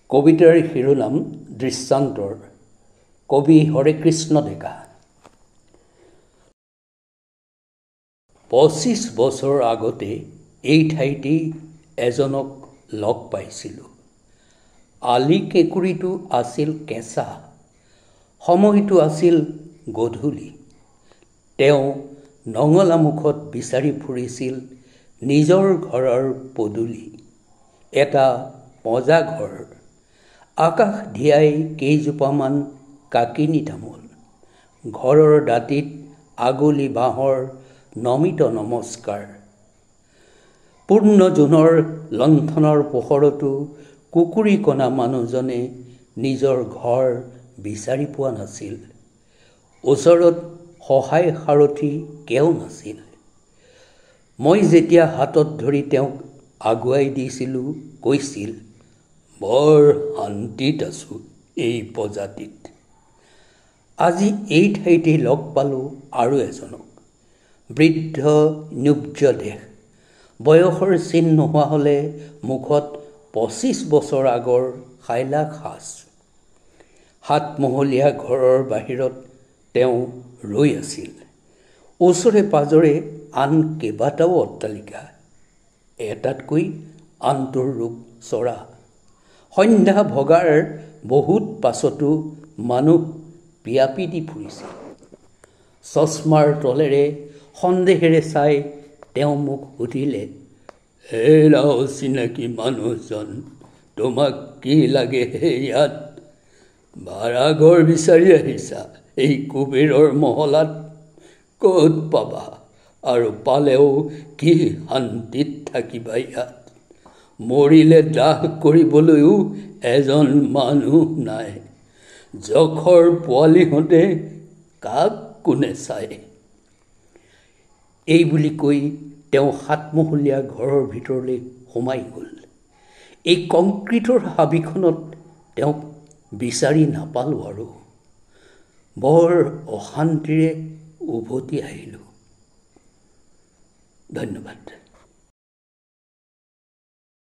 কবিতাৰ শিৰোনাম দৃষ্টান্তৰ। কবি হৰেকৃষ্ণ ডেকা। 25 বছৰ আগতে এই ঠাইতেই এজনক লগ পাইছিলোঁ। আলি কেঁকুৰিটো আছিল কেঁচা, সময়টো আছিল গধূলি। তেওঁ নঙলামুখত বিচাৰি ফুৰিছিল নিজৰ ঘৰৰ পদূলি। এটা মজা ঘৰ, আকাশ ধিয়াই কেইজোপামান কাকিনি তামোল, ঘৰৰ দাঁতিত আগলি বাঁহৰ নমিত নমস্কাৰ। পূৰ্ণ জোনৰ লণ্ঠনৰ পোহৰতো কুকুৰি কণা মানুহজনে নিজৰ ঘৰ বিচাৰি পোৱা নাছিল। ওচৰত সহায় সাৰথি কেও নাছিল। মই যেতিয়া হাতত ধৰি তেওঁক আগুৱাই দিছিলোঁ, কৈছিল, বৰ শান্তিত আছোঁ এই প্ৰজাতিত। আজি এই ঠাইতেই লগ পালোঁ আৰু এজনক, বৃদ্ধ নুব্জ দেহ, বয়সৰ চিন নোহোৱা হ'লে মুখত 25 বছৰ আগৰ খাইলা সাজ। সাতমহলীয়া ঘৰৰ বাহিৰত তেওঁ ৰৈ আছিল। ওচৰে পাজৰে আন কেইবাটাও অট্টালিকা, এটাতকৈ আনটোৰ ৰূপ চৰা। সন্ধ্যা ভগাৰ বহুত পাছতো মানুহ পিয়াপি দি ফুৰিছিল। চশমাৰ তলেৰে সন্দেহেৰে চাই তেওঁ মোক সুধিলে, হেৰা অচিনাকি মানুহজন, তোমাক কি লাগে ইয়াত? ভাড়াঘৰ বিচাৰি আহিছা এই কুবেৰৰ মহলাত? ক'ত পাবা, আৰু পালেও কি শান্তিত থাকিবা ইয়াত? মৰিলে দাহ কৰিবলৈও এজন মানুহ নাই। জখৰ পোৱালিহঁতে কাক কোনে চায়? এই বুলি কৈ তেওঁ সাতমহলীয়া ঘৰৰ ভিতৰলৈ সোমাই গ'ল। এই কংক্ৰিটৰ হাবিখনত তেওঁক বিচাৰি নাপালোঁ আৰু। বৰ অশান্তিৰে উভতি আহিলোঁ। ধন্যবাদ।